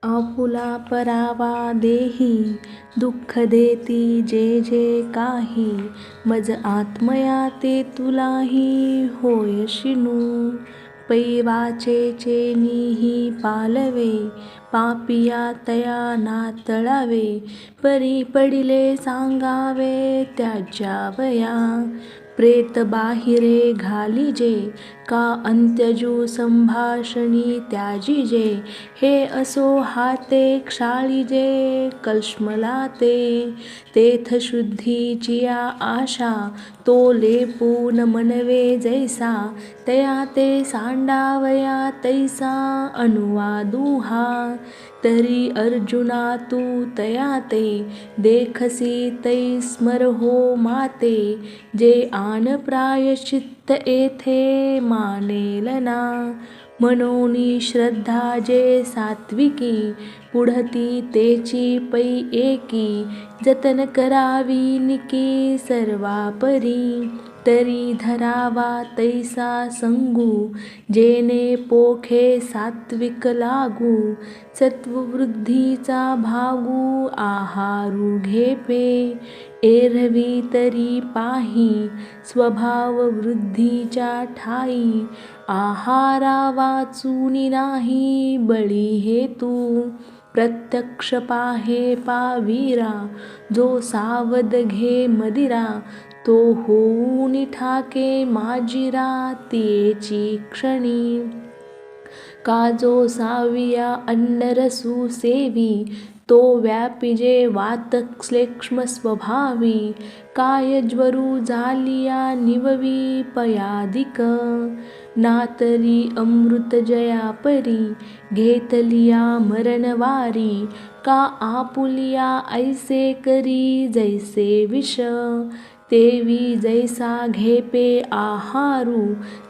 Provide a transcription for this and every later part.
आपुला परावा देही दुःख देती जे जे काही मज आत्मया ते तुलाही होय शिनू पै वाचेचेनिही पालवे पापिया तया नातळावे परी पडिले सांगावे त्याच्यावया प्रेत बाहिरे घालिजे का अंत्यजू संभाषणी त्याजिजे हे असो हाते क्षाळिजे कल्ष्मलाते तेथ शुद्धीचिया आशा तो लेपून मनवे जैसा तया ते सांडावया तैसा अनुवादुहा तरी अर्जुना तू तया ते देखसी तै स्मर हो माते जे आन प्रायश्चित्त येथे मानेल ना मनोनी श्रद्धा जे सात्विकी पुढती तेची पै एकी जतन करावी निकी सर्वापरी तरी धरावा तैसा संगू जेने पोखे सात्विक लागू सत्ववृद्धीचा भागू आहारू घेपे एरवी तरी पाही स्वभाव वृद्धीच्या ठाई आहारा वाचूनी नाही बळी हेतू प्रत्यक्ष पाहे पावीरा जो सावध घे मदिरा तो होऊनी ठाके माजिरा तियेची क्षणी का जो साविया अन्नरसू सेवी तो व्यापिजे वातक्लेक्ष्म स्वभावी कायज्वरू झालिया निववी पयादिक नातरी अमृत जया परी घेतलिया मरणवारी का आपुलिया ऐसे करी जैसे विष तेवी जैसा घेपे आहारू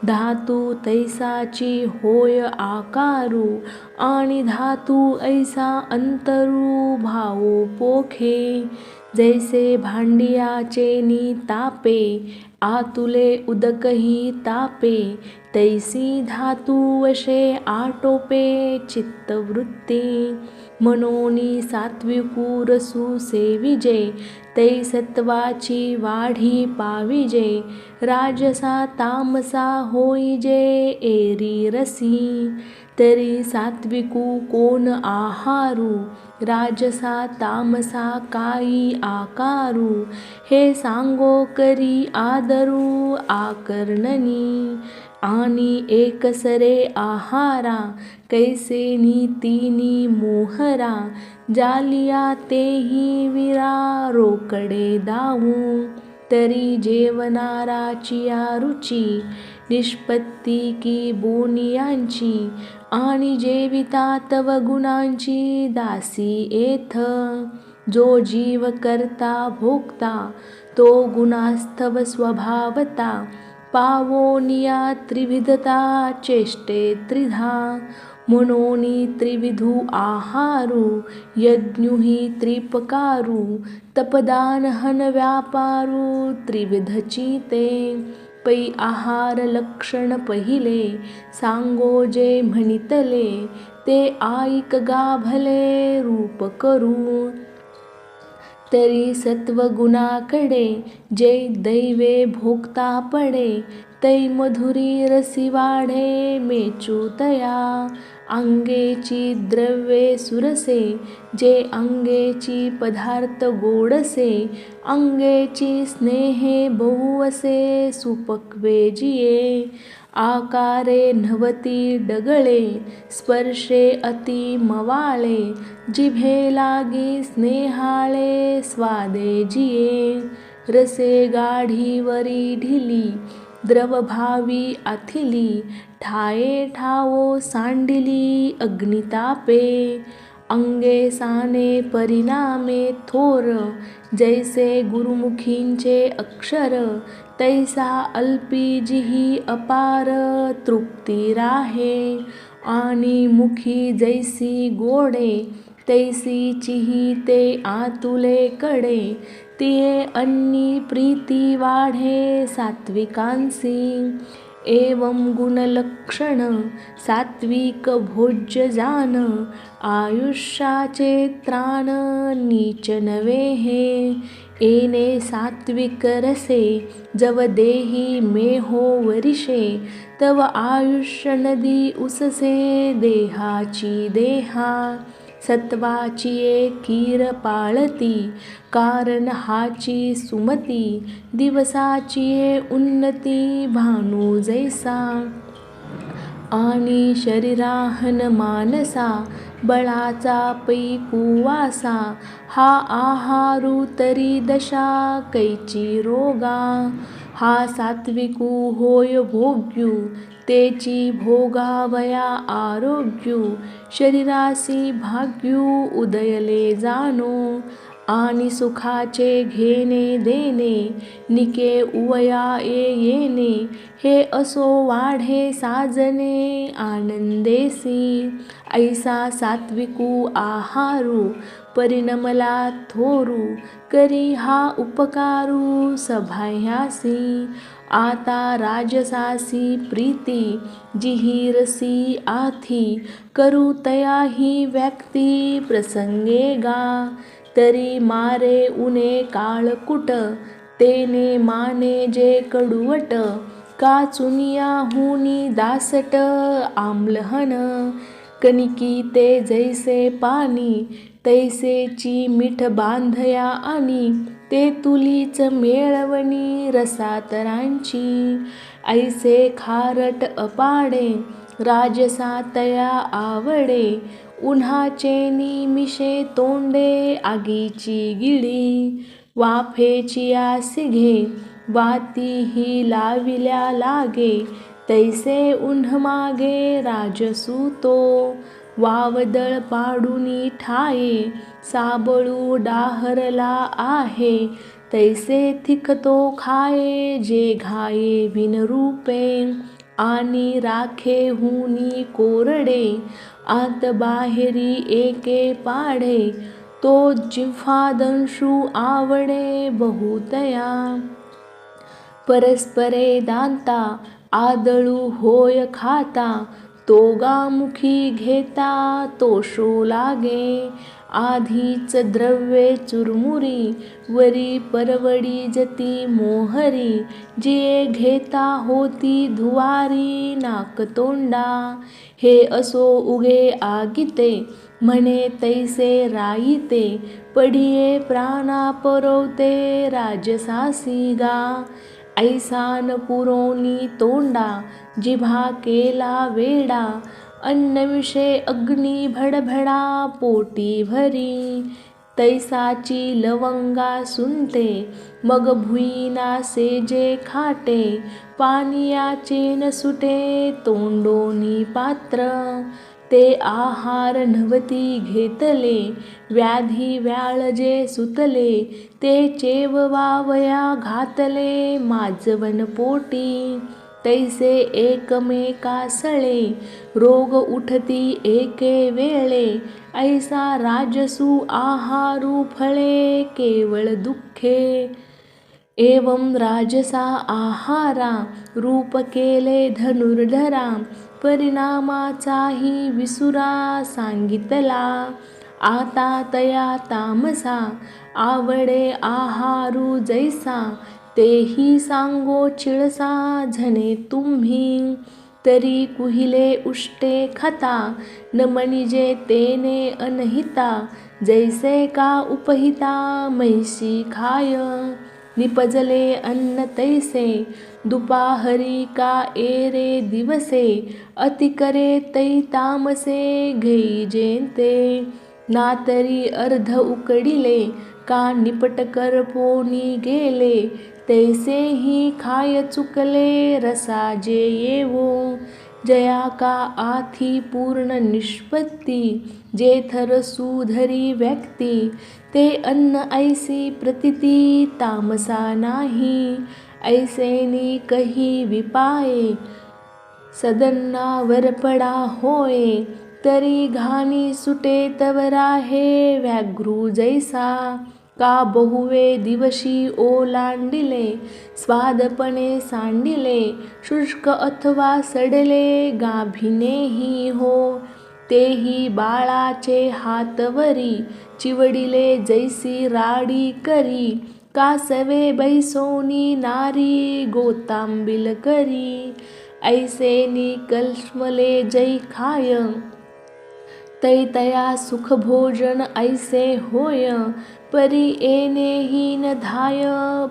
धातू तैसाची होय आकारू आणि धातू ऐसा अंतरू भावो पोखे जैसे भांडियाचे नी तापे आतुले उदकही तापे तैसी धातू वशे आटोपे चित्तवृत्ती मनोनी सात्विकू रसू सेविजे तै सत्वाची वाढी पाविजे राजसा तामसा होईजे एरी रसी तरी सात्विकू कोण आहारू राजसा तामसा काई आकारू हे सांगो करी आदरू आकर्णनी आणि एकसरे आहारा कैसे नीतीनी मोहरा जालिया तेही विरा रोकडे दावू तरी जेवणाराचिया रुची निष्पत्ती की बोनियांची आणि जेविता तव गुणांची दासी येथ जो जीव करता भोगता तो गुणास्तव स्वभावता पावोनिया त्रिविधता चेष्टे त्रिधा मनोनी त्रिविधू आहारू यज्ञुही त्रिपकारू तपदान हन व्यापारू त्रिविधची ते पै आहार लक्षण पहिले सांगो जे म्हणितले ते आईक गाभले रूप करू तरी सत्वगुणाकडे जे दैवे भोगता पडे तै मधुरी रसी वाढे मेचूतया अंगेची द्रव्ये सुरसे जे अंगेची पदार्थ गोडसे अंगेची स्नेहे बहुवसे सुपक्वे जिये आकारे नवती डगळे स्पर्शे अति मवाळे जिभे लागी स्नेहाळे स्वादे जिये रसे गाढीवरी ढिली द्रवभावी आथिली ठाये ठावो सांडिली अग्नितापे अंगे साने परिणामे थोर जैसे गुरुमुखींचे अक्षर तैसा अल्पी जिही अपार तृप्ती राहे आणि मुखी जैसी गोडे तैसी चिही ते आतुले कडे तिये अन्नी प्रीती वाढे सात्विकांसी एवं गुणलक्षण सात्विक भोज्य जान, आयुष्याचे त्राण नीच नवे हे. येणे सात्विक रसे जव देही मेहो वरिषे, तव आयुष्य नदी उससे देहाची देहा. सत्वाची कीर पाळती कारण हाची सुमती, दिवसाची उन्नती भानू जैसा. आणि शरीराहन मानसा बळाचा पैकुवासा, हा आहारू तरी दशा कैची रोगा. हा सात्विकू होय भोग्यू तेची भोगावया आरोग्यू, शरीरासी भाग्यू उदयले जाणो. आणि सुखाचे घेणे देणे निके उवया येणे, हे असो वाढे साजने आनंदेसी. ऐसा सात्विकू आहारू परिणमला थोरू, करी हा उपकारू सभाह्यासी. आता राजसासी प्रीती जिहिरसी आथी, करू तया ही व्यक्ती प्रसंगे गा. तरी मारे उने काळकुट तेने माने जे कडुवट, का चुनियाहुनी दासट आम्लहन. कणिकी ते जैसे पाणी तैसेची मीठ बांधया आणि, ते तुलीच मेळवणी रसातरांची. ऐसे खारट अपाडे राजसा तया आवडे, उन्हाचे निमिषे तोंडे आगीची गिळी. वाफेची सिघे वातीही लाविल्या लागे, तैसे उन्ह मागे राजसू तो. वावदळ पाडूनी ठाये साबळू डाहरला आहे, तैसे थिकतो खाये जे घाये बिनरूपे. आणि राखेहुनी कोरडे आत बाहेरी एके पाडे, तो जिव्हादंशू आवडे बहुतया. परस्परे दांता आदळू होय खाता, तोगामुखी घेता तोषो लागे. आधीच द्रव्ये चुरमुरी वरी परवडी जती मोहरी, जिये घेता होती धुवारी नाकतोंडा. हे असो उगे आगिते म्हणे तैसे राईते, पडिये प्राणा परवते राजसासी गा. ऐसान पुरोनी तोंडा जिभा केला वेडा, अन्नविषे अग्नी भडभडा पोटी भरी. तैसाची लवंगा सुनते मग भुईना सेजे खाटे, पानियाचे न सुटे तोंडोनी पात्र. ते आहार नवती घेतले व्याधी व्याळ जे सुतले, ते चेववावया घातले माजवन पोटी. तैसे एकमेकासळे रोग उठती एके वेळे, ऐसा राजसू आहारू फळे केवळ दुःखे. एवं राजसा आहारा रूप केले धनुर्धरा, परिणामाचाही विसुरा सांगितला. आता तया तामसा आवडे आहारू जैसा, तेही सांगो चिळसा झणे तुम्ही. तरी कुहिले उष्टे खता न म्हणजे तेने अनहिता, जैसे का उपहिता म्हैसी खाय. निपजले अन्न तैसे दुपाहरी का एरे दिवसे, अति करे तै तामसे घेई जेते. ना तरी अर्ध उकडिले का निपट करपोनी गेले, तैसेही खाय चुकले रसा जे येवो. जया का आथी पूर्ण निष्पत्ती, जेथर सुधरी व्यक्ती, ते अन्न ऐसी प्रतिती तामसा नाही. ऐसेनी कही विपाये सदन्नावर पडा होय, तरी घाणी सुटे तवरा हे व्याघ्रू जैसा. का बहुवे दिवशी ओलांडिले, स्वादपणे सांडिले, शुष्क अथवा सडले गाभिनेही हो. तेही बाळाचे हातवरी, चिवडिले जैसी राडी करी, कासवे बैसोनी नारी गोतांबिल करी. ऐसे निकल्मले जै खाय, तैतया सुख भोजन ऐसे होय. परी येणेही न धाय,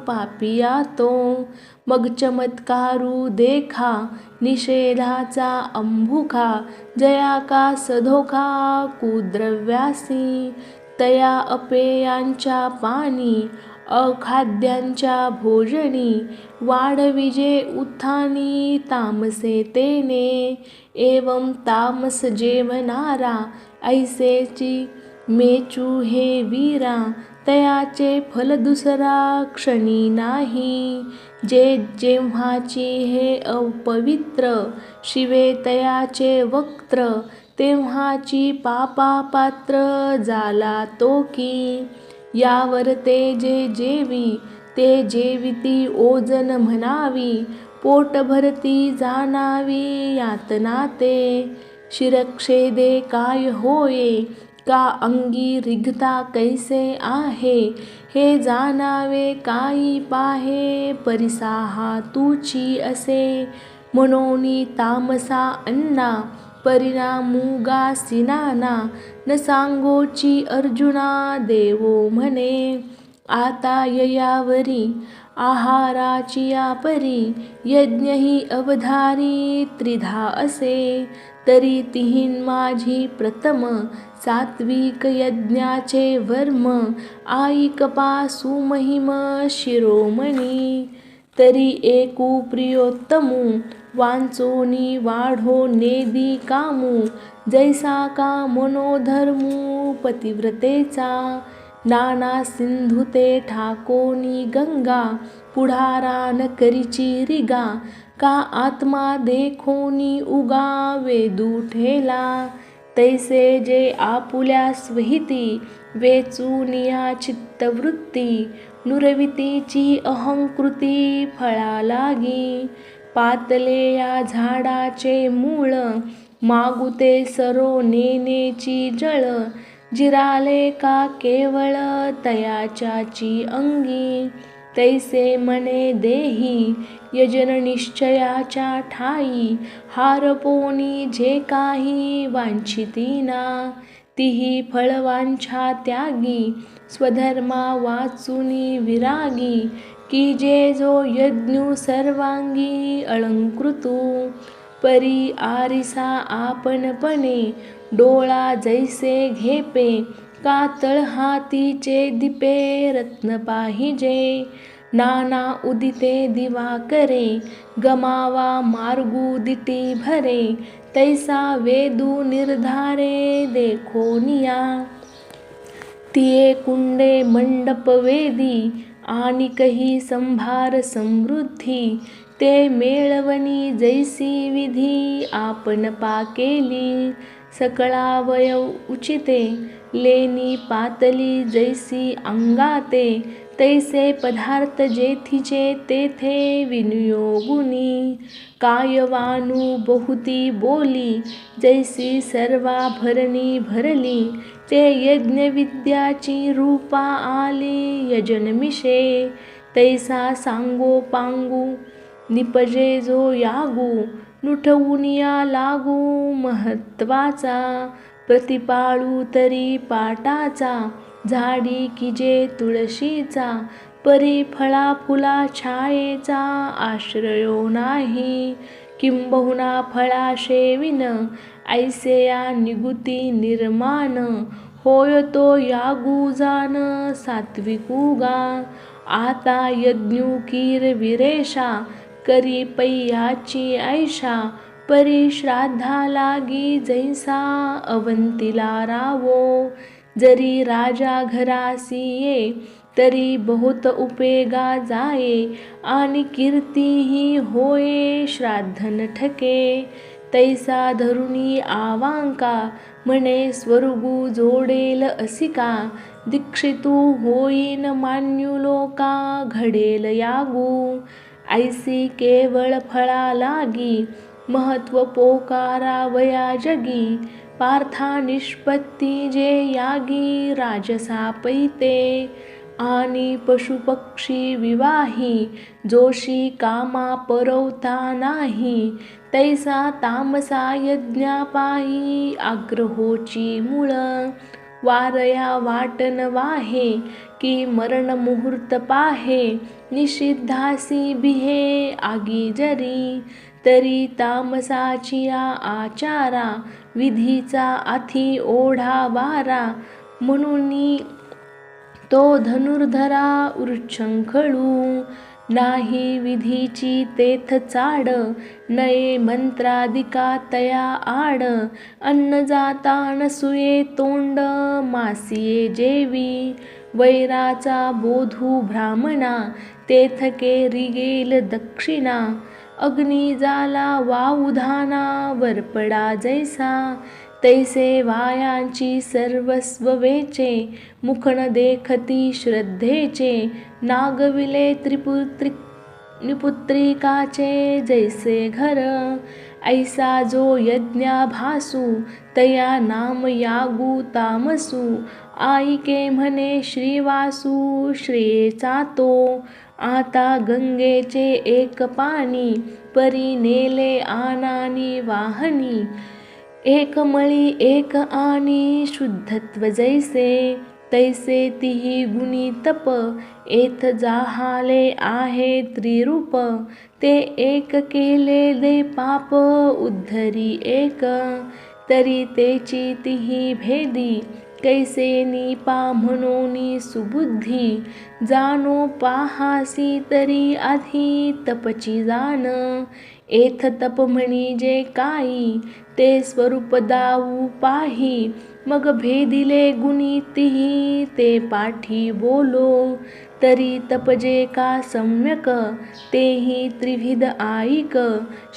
पापिया तो. मग चमत्कारू देखा, निषेधाचा अंभुखा, जया का सधोखा कुद्रव्यासी. तया अपेयांच्या पानी, अखाद्यांच्या भोजनी, वाढविजे उत्थानी तामसे तेने. एवं तामस जेवणारा, ऐसेची मेचू हे वीरा. तयाचे फल दुसरा क्षणी नाही. जे जेव्हाची हे अपवित्र, शिवे तयाचे वक्त्र. तेव्हाची पापा पात्र, जाला तो की. यावर ते जे जेवी, ते जेविती ओजन म्हणावी. पोट भरती जाणावी यातना ते. शिरच्छेदे काय होये, का अंगी रिघता कैसे आहे. हे जाणावे काही पाहे, परिसाहा तुची असे. मनोनी तामसा अन्ना, परिणामुगासी नाना. न सांगोची अर्जुना, देवो म्हणे. आता ययावरी, आहाराची या परी. यज्ञही अवधारी त्रिधा असे. तरी तिहीन माझी प्रथम, सात्विक यज्ञाचे वर्म. आईकपासु महिम शिरोमणी. तरी एकू प्रियोत्तमू, वांचोनी वाढो नेदी कामू. जैसा का मनोधर्मू पतिव्रतेचा. नाना सिंधू ते ठाकोनी गंगा. पुढारा न करीची रिगा, का आत्मा देखोनी उगा वेदू ठेला. तैसे जे आपुल्या स्वहिती, वेचूनिया चित्तवृत्ती. नुरवितीची अहंकृती फळा लागी. पातले या झाडाचे मूळ, मागुते सरो नेनेची जळ. जिराले का केवळ तयाच्याची अंगी. तैसे मने देही, यजन निश्चयाच्या ठाई. हारपोनी जे काही वांछितीना, तिही फळवांछा त्यागी. स्वधर्मा वाचुनी विरागी, की जे जो यज्ञू सर्वांगी अलंकृतू. परी आरिसा आपणपणे, डोळा जैसे घेपे. का तळहातीचे दिपे रत्न पाहिजे. नाना उदिते दिवाकरे, गमावा मार्गू दिटी भरे. तैसा वेदू निर्धारे देखोनिया. तिये कुंडे मंडप वेदी, आनिकही संभार समृद्धी. ते मेळवणी जैसी विधी, आपण पाकेली. सकळावयव उचिते, लेनी पातली जैसी अंगाते. तैसे पदार्थ जेथीचे तेथे विनियोगुनी. कायवानू बहुती बोली, जैसी सर्वा भरणी भरली. ते यज्ञविद्याची रूपा आली यजनमिषे. तैसा सांगो पांगू, निपजे जो यागू. नुठवुनिया लागू महत्वाचा, प्रतिपाळू तरी पाटाचा. झाडी किजे तुळशीचा, परी फळा फुला छायेचा आश्रयो नाही. किंबहुना फळाशेविन, ऐसेया निगुती निर्माण. होय तो यागू जान सात्विकुगा. आता यज्ञू कीरविरेशा, करी पैयाची ऐशा. परी श्राद्धा लागी जैसा अवंतीला रावो. जरी राजा घरासी ये, तरी बहुत उपेगा जाये. आणि कीर्तीही होये श्राद्धन ठके. तैसा धरुणी आवांका, म्हणे स्वर्गू जोडेल असिका, दीक्षितू होईन मान्यू लोका, घडेल यागू ऐसी केवळ फळा लागी, महत्व पोकारावया जगी, पार्था निष्पत्ती जे यागी, राजसा पैते आणि पशुपक्षी विवाही, जोशी कामा परवता नाही, तैसा तामसा यज्ञापायी, आग्रहोची मूळ वारया वाटन वाहे, की मरण मुहूर्त पाहे, निषिद्धासी बिहे आगी जरी, तरी तामसाचिया आचारा, विधीचा आथी ओढा वारा, म्हणून तो धनुर्धरा उच्छृंखळू, नाही विधीची तेथ चाड, नये मंत्रादिका तया आड, अन्न जाता नसुये तोंड, मासिये जेवी, वैराचा बोधू ब्राह्मणा, तेथ केरी गेल दक्षिणा, अग्नी जाला वावुधाना, वरपडा जैसा, तैसे वायांची सर्वस्व वेचे, मुखन देखती श्रद्धेचे, नागविले निपुत्रिकाचे जैसे घर, ऐसा जो यज्ञाभासू, तया नाम यागू तामसू, आईके म्हणे श्रीवासू, श्रेयेचा तो, आता गंगेचे एक पाणी, परी नेले आनानी वाहनी, एक मळी एक आणि शुद्धत्व जैसे, तैसे तिही गुणी तप, एथ जाहाले आहे त्रिरूप, ते एक केले दे पाप उद्धरी एक, तरी तेची तिही भेदी, कैसे निपा म्हणोनी सुबुद्धी, जाणो पाहासी तरी आधी तपची जाण, एथ तप म्हणजे काही, ते स्वरूप दाऊ पाही, मग भेदिले गुणी तिही, ते पाठी बोलो, तरी तपजे का सम्यक, तेही त्रिविध आईक,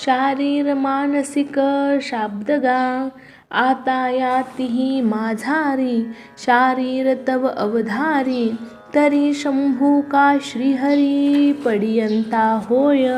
शारीर मानसिक शाब्दगा, आता या तिही माझारी, शारीर तव अवधारी, तरी शंभू का श्रीहरी पर्यंता होय.